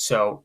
So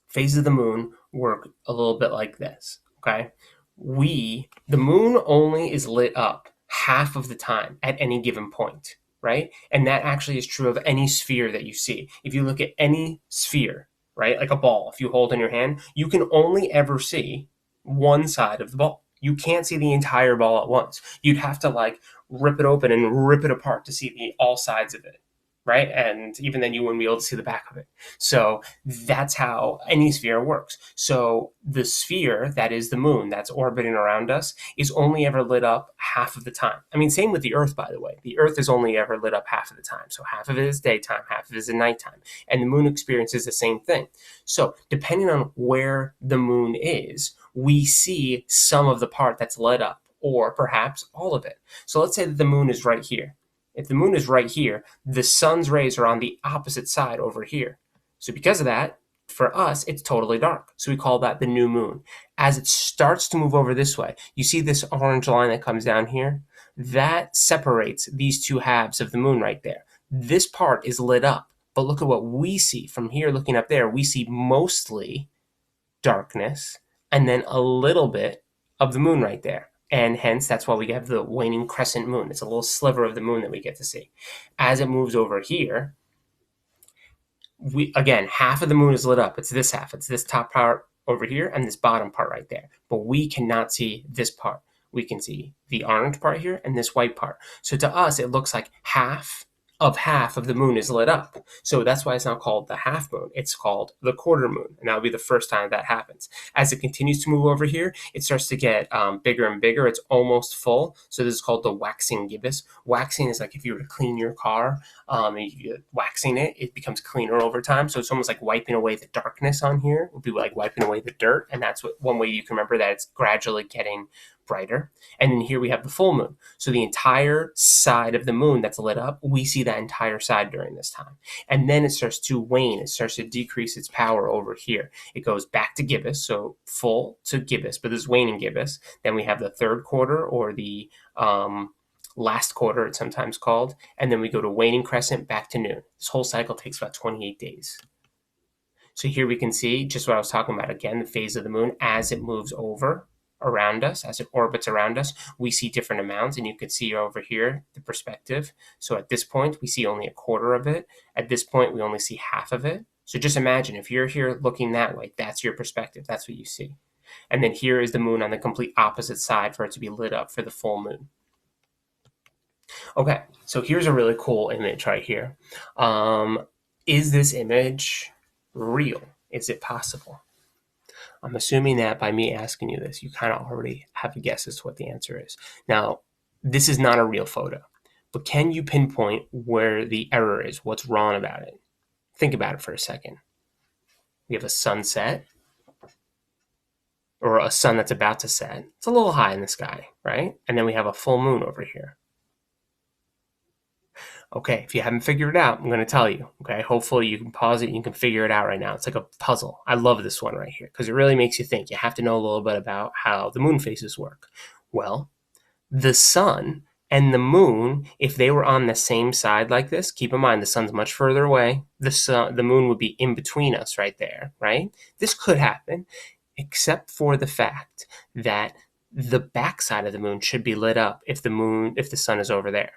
phases of the moon work a little bit like this, okay? The moon only is lit up half of the time at any given point, right? And that actually is true of any sphere that you see. If you look at any sphere, right, like a ball, if you hold in your hand, you can only ever see one side of the ball. You can't see the entire ball at once. You'd have to like rip it open and rip it apart to see all sides of it, right? And even then, you wouldn't be able to see the back of it. So that's how any sphere works. So the sphere that is the moon that's orbiting around us is only ever lit up half of the time. I mean, same with the Earth, by the way. The Earth is only ever lit up half of the time. So half of it is daytime, half of it is nighttime. And the moon experiences the same thing. So depending on where the moon is, we see some of the part that's lit up, or perhaps all of it. So let's say that the moon is right here. If the moon is right here, the sun's rays are on the opposite side over here. So because of that, for us, it's totally dark. So we call that the new moon. As it starts to move over this way, you see this orange line that comes down here? That separates these two halves of the moon right there. This part is lit up, but look at what we see from here looking up there. We see mostly darkness and then a little bit of the moon right there. And hence, that's why we have the waning crescent moon. It's a little sliver of the moon that we get to see. As it moves over here, again, half of the moon is lit up. It's this half. It's this top part over here and this bottom part right there. But we cannot see this part. We can see the orange part here and this white part. So to us, it looks like half of the moon is lit up. So that's why it's not called the half moon. It's called the quarter moon. And that'll be the first time that happens. As it continues to move over here, it starts to get bigger and bigger. It's almost full. So this is called the waxing gibbous. Waxing is like if you were to clean your car, waxing it, it becomes cleaner over time. So it's almost like wiping away the darkness on here. It would be like wiping away the dirt. And that's one way you can remember that it's gradually getting brighter. And then here we have the full moon. So the entire side of the moon that's lit up, we see that entire side during this time. And then it starts to wane. It starts to decrease its power over here. It goes back to gibbous, so full to gibbous, but this is waning gibbous. Then we have the third quarter, or the last quarter, it's sometimes called. And then we go to waning crescent, back to noon. This whole cycle takes about 28 days. So here we can see just what I was talking about again, the phase of the moon as it moves over around us, as it orbits around us, we see different amounts, and you can see over here the perspective. So at this point, we see only a quarter of it. At this point, we only see half of it. So just imagine if you're here looking that way, that's your perspective. That's what you see. And then here is the moon on the complete opposite side for it to be lit up for the full moon. Okay, so here's a really cool image right here. Is this image real? Is it possible? I'm assuming that by me asking you this, you kind of already have a guess as to what the answer is. Now, this is not a real photo, but can you pinpoint where the error is? What's wrong about it? Think about it for a second. We have a sunset, or a sun that's about to set. It's a little high in the sky, right? And then we have a full moon over here. Okay, if you haven't figured it out, I'm going to tell you. Okay, hopefully you can pause it and you can figure it out right now. It's like a puzzle. I love this one right here because it really makes you think. You have to know a little bit about how the moon phases work. Well, the sun and the moon, if they were on the same side like this, keep in mind the sun's much further away. The moon would be in between us right there, right? This could happen, except for the fact that the backside of the moon should be lit up if the sun is over there.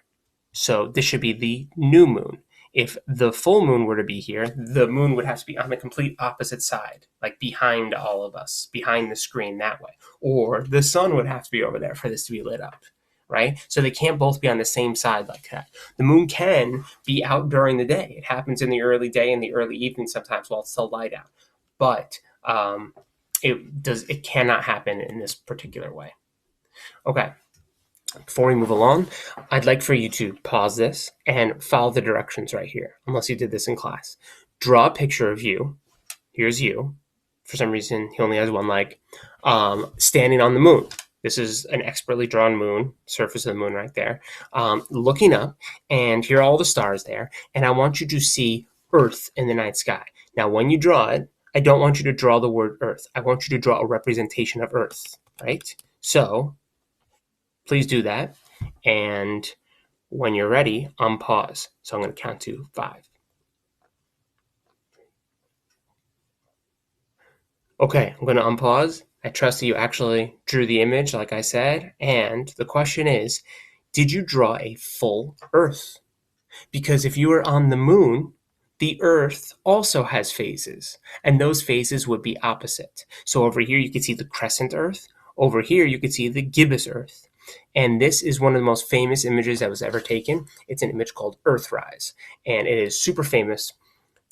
So this should be the new moon. If the full moon were to be here, the moon would have to be on the complete opposite side, like behind all of us, behind the screen that way. Or the sun would have to be over there for this to be lit up, right? So they can't both be on the same side like that. The moon can be out during the day. It happens in the early day and the early evening sometimes while it's still light out. But it cannot happen in this particular way. Okay. Before we move along, I'd like for you to pause this and follow the directions right here, unless you did this in class. Draw a picture of you. Here's you. For some reason, he only has one leg. Standing on the moon. This is an expertly drawn moon, surface of the moon right there. Looking up, and here are all the stars there. And I want you to see Earth in the night sky. Now, when you draw it, I don't want you to draw the word Earth. I want you to draw a representation of Earth, right? So please do that. And when you're ready, unpause. So I'm going to count to 5. Okay, I'm going to unpause. I trust that you actually drew the image, like I said. And the question is, did you draw a full Earth? Because if you were on the moon, the Earth also has phases, and those phases would be opposite. So over here, you could see the crescent Earth. Over here, you could see the gibbous Earth. And this is one of the most famous images that was ever taken. It's an image called Earthrise, and it is super famous.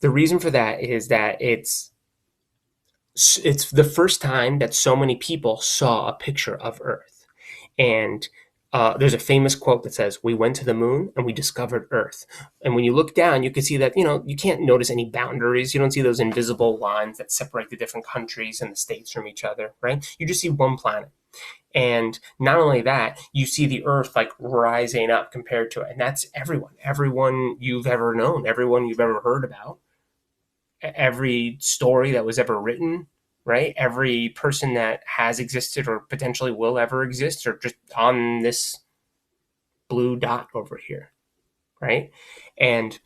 The reason for that is that it's the first time that so many people saw a picture of Earth. And there's a famous quote that says, "We went to the moon and we discovered Earth." And when you look down, you can see that you can't notice any boundaries. You don't see those invisible lines that separate the different countries and the states from each other, right? You just see one planet. And not only that, you see the Earth like rising up compared to it, and that's everyone you've ever known, everyone you've ever heard about, every story that was ever written, right? Every person that has existed or potentially will ever exist are just on this blue dot over here, right? And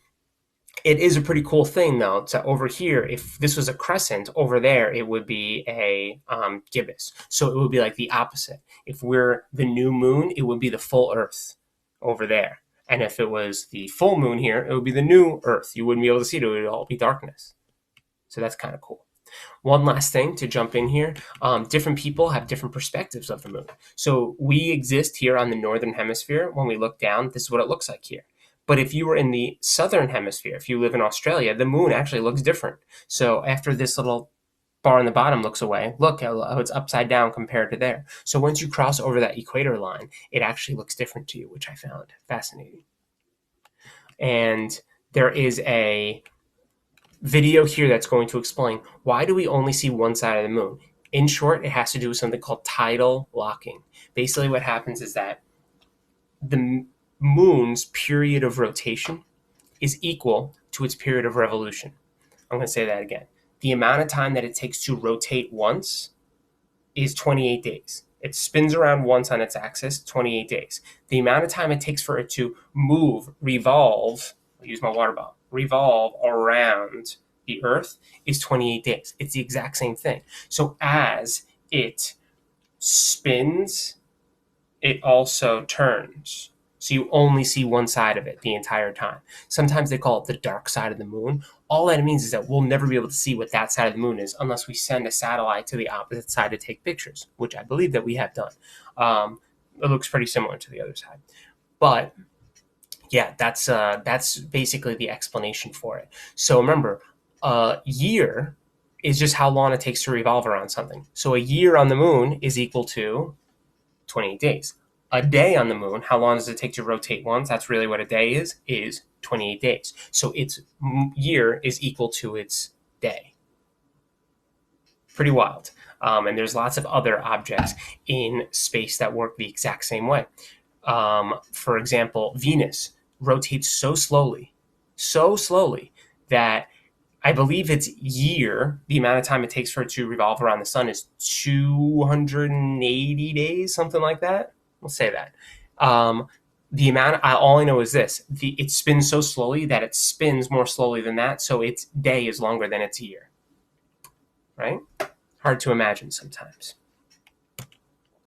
it is a pretty cool thing, though. So over here, if this was a crescent, over there it would be a gibbous. So it would be like the opposite. If we're the new moon, it would be the full Earth over there. And if it was the full moon here, it would be the new Earth. You wouldn't be able to see it. It would all be darkness. So that's kind of cool. One last thing to jump in here, different people have different perspectives of the moon. So we exist here on the northern hemisphere. When we look down, this is what it looks like here. But if you were in the southern hemisphere, if you live in Australia, the moon actually looks different. So after this little bar on the bottom looks away, look how it's upside down compared to there. So once you cross over that equator line, it actually looks different to you, which I found fascinating. And there is a video here that's going to explain why do we only see one side of the moon. In short, it has to do with something called tidal locking. Basically what happens is that the moon's period of rotation is equal to its period of revolution. I'm going to say that again. The amount of time that it takes to rotate once is 28 days. It spins around once on its axis, 28 days. The amount of time it takes for it to move, revolve, I'll use my water bottle, revolve around the Earth is 28 days. It's the exact same thing. So as it spins, it also turns. So you only see one side of it the entire time. Sometimes they call it the dark side of the moon. All that means is that we'll never be able to see what that side of the moon is unless we send a satellite to the opposite side to take pictures, which I believe that we have done. It looks pretty similar to the other side. But yeah, that's basically the explanation for it. So remember, a year is just how long it takes to revolve around something. So a year on the moon is equal to 28 days. A day on the moon, how long does it take to rotate once? That's really what a day is 28 days. So its year is equal to its day. Pretty wild. And there's lots of other objects in space that work the exact same way. For example, Venus rotates so slowly that I believe its year, the amount of time it takes for it to revolve around the sun, is 280 days, something like that. We'll say that. The amount, all I know is this: it spins so slowly that it spins more slowly than that, so its day is longer than its year. Right? Hard to imagine sometimes.